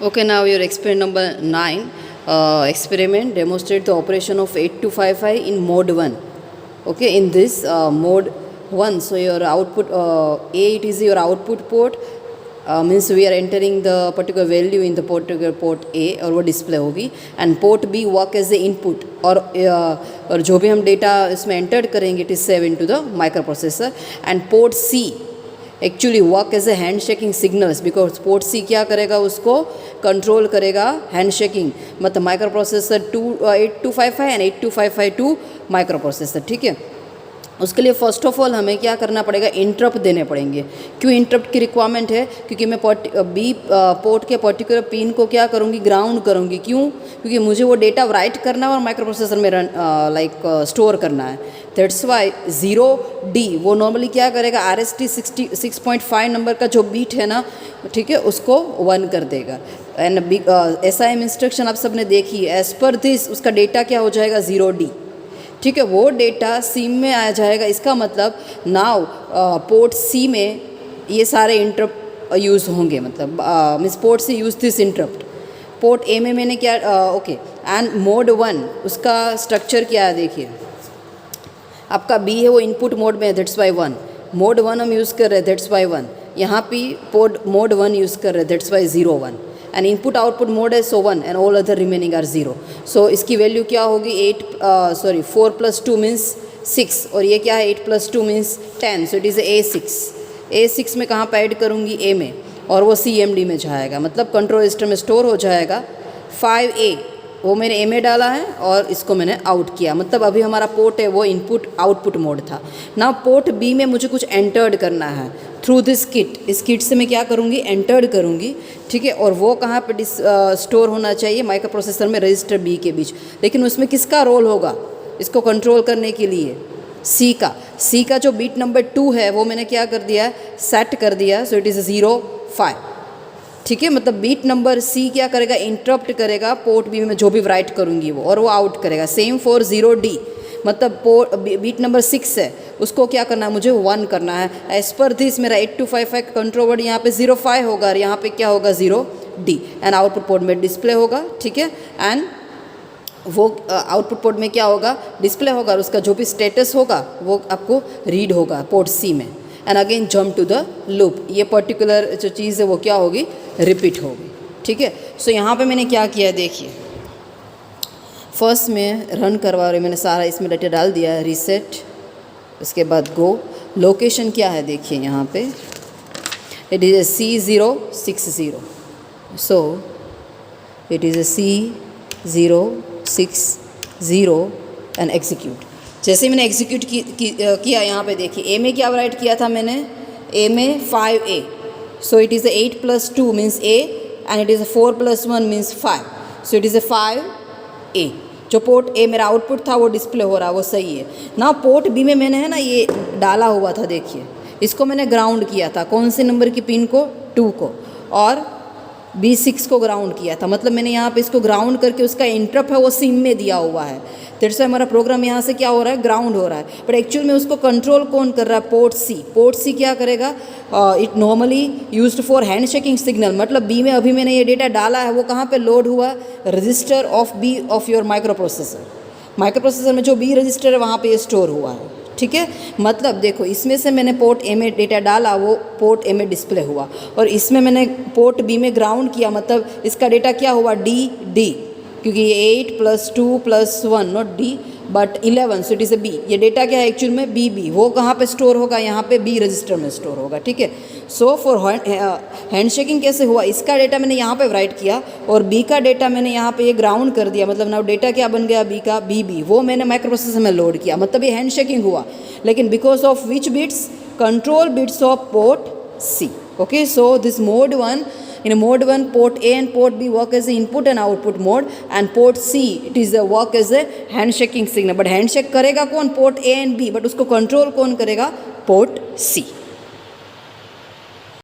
Okay, now your experiment number 9. Experiment demonstrate the operation of 8255 in mode 1. Okay, in this mode 1, so your output A, it is your output port, means we are entering the particular value in the particular port A और वो display होगी, and port B work as the input और जो भी हम data इसमें enter करेंगे it is saved into the microprocessor, and port C actually work as a hand shaking signals, because port C क्या करेगा, उसको कंट्रोल करेगा हैंड शेकिंग, मतलब microprocessor 8255 and 8255 microprocessor. ठीक है, उसके लिए फ़र्स्ट ऑफ ऑल हमें क्या करना पड़ेगा, इंटरप्ट देने पड़ेंगे. क्यों इंटरप्ट की रिक्वायरमेंट है, क्योंकि मैं बी पोर्ट के पर्टिकुलर पिन को क्या करूँगी, ग्राउंड करूँगी. क्यों, क्योंकि मुझे वो डेटा राइट करना है और माइक्रो प्रोसेसर में रन स्टोर करना है. दैट्स वाई 0D वो नॉर्मली क्या करेगा, RST 6.5 नंबर का जो बीट है ना, ठीक है, उसको 1 कर देगा. एंड SIM इंस्ट्रक्शन आप सब ने देखी, एज पर दिस उसका डेटा क्या हो जाएगा, 0D. ठीक है, वो डेटा सिम में आ जाएगा. इसका मतलब नाउ पोर्ट सी में ये सारे इंटरप्ट यूज़ होंगे, मतलब means port C use this interrupt. Port A में मैंने क्या ओके. एंड मोड 1 उसका स्ट्रक्चर क्या है, देखिए आपका बी है वो इनपुट मोड में है, दैट्स वाई 1. मोड 1 हम यूज़ कर रहे हैं, दैट्स वाई 1. यहाँ पे पोर्ट मोड 1 यूज़ कर रहे हैं, that's why 0 1. And input output mode है so 1 and all other remaining are 0. So इसकी वैल्यू क्या होगी, 4 + 2 मीन्स 6, और ये क्या है 8 + 2 means 10. So it is A6. A6 में कहाँ पर ऐड करूँगी, A में, और वो CMD में जाएगा, मतलब कंट्रोल रजिस्टर में स्टोर हो जाएगा. 5A वो मैंने ए में डाला है और इसको मैंने आउट किया, मतलब अभी हमारा पोर्ट है वो इनपुट आउटपुट मोड था. ना पोर्ट बी में मुझे कुछ एंटर्ड करना है थ्रू दिस किट. इस किट से मैं क्या करूँगी, एंटर्ड करूँगी. ठीक है, और वो कहाँ पे स्टोर होना चाहिए, माइक्रो प्रोसेसर में रजिस्टर बी के बीच. लेकिन उसमें किसका रोल होगा, इसको कंट्रोल करने के लिए सी का जो बीट नंबर 2 है वो मैंने क्या कर दिया, सेट कर दिया. So it is 0 5. ठीक है, मतलब बीट नंबर सी क्या करेगा, इंटरप्ट करेगा पोर्ट बी में जो भी राइट करूँगी वो, और वो आउट करेगा. सेम फॉर 0D, मतलब पोर्ट बीट नंबर 6 है, उसको क्या करना है, मुझे 1 करना है. एज पर दिस मेरा 8255 कंट्रोल वर्ड यहाँ पे 05 होगा और यहाँ पे क्या होगा, 0D. एंड आउटपुट पोर्ट में डिस्प्ले होगा. ठीक है, एंड वो आउटपुट पोर्ट में क्या होगा, डिस्प्ले होगा, और उसका जो भी स्टेटस होगा वो आपको रीड होगा पोर्ट सी में. And again jump to the loop, ये पर्टिकुलर जो चीज़ है वो क्या होगी, रिपीट होगी. ठीक है, सो यहाँ पे मैंने क्या किया, देखिए फर्स्ट में रन करवा रही, मैंने सारा इसमें डेटा डाल दिया है, रीसेट, उसके बाद गो. लोकेशन क्या है, देखिए यहाँ पे it is C060. So it is C060 and execute. जैसे मैंने एग्जीक्यूट किया यहाँ पे देखिए, ए में क्या राइट किया था मैंने, ए में 5A. So it is 8 + 2 means A and it is 4 + 1 means 5. So it is 5A. जो पोर्ट ए मेरा आउटपुट था वो डिस्प्ले हो रहा है, वो सही है ना. पोर्ट बी में मैंने है ना ये डाला हुआ था, देखिए इसको मैंने ग्राउंड किया था, कौन से नंबर की पिन को, 2 को, और B6 को ग्राउंड किया था. मतलब मैंने यहाँ पे इसको ग्राउंड करके उसका इंटरप्ट है वो सिम में दिया हुआ है. दैट्स वाई हमारा प्रोग्राम यहाँ से क्या हो रहा है, ग्राउंड हो रहा है. बट एक्चुअल में उसको कंट्रोल कौन कर रहा है, पोर्ट सी. पोर्ट सी क्या करेगा, it normally used for hand shaking signal. मतलब बी में अभी मैंने ये डेटा डाला है वो कहाँ पे लोड हुआ, register of B of your microprocessor. Microprocessor में जो बी रजिस्टर है वहाँ पे ये स्टोर हुआ है. ठीक है, मतलब देखो इसमें से मैंने पोर्ट ए में डेटा डाला, वो पोर्ट ए में डिस्प्ले हुआ, और इसमें मैंने पोर्ट बी में ग्राउंड किया, मतलब इसका डेटा क्या हुआ, D, क्योंकि ये 8 + 2 + 1 not D but 11. So it is a B. ये डेटा क्या है एक्चुअल में, BB. वो कहाँ पे स्टोर होगा, यहाँ पे B रजिस्टर में स्टोर होगा. ठीक है, सो फॉर हैंड शेकिंग कैसे हुआ, इसका डेटा मैंने यहाँ पे राइट किया और B का डेटा मैंने यहाँ पे ये ग्राउंड कर दिया. मतलब नाउ डेटा क्या बन गया, B का BB, वो मैंने माइक्रो प्रोसेसर में लोड किया, मतलब ये हैंड शेकिंग हुआ. लेकिन because of which bits, control bits of port C. Okay, so this mode 1, in mode 1 port A and port B work as the input and output mode, and port C it is a work as a handshaking signal. but handshake करेगा कौन, port A and B, but उसको control कौन करेगा, port C.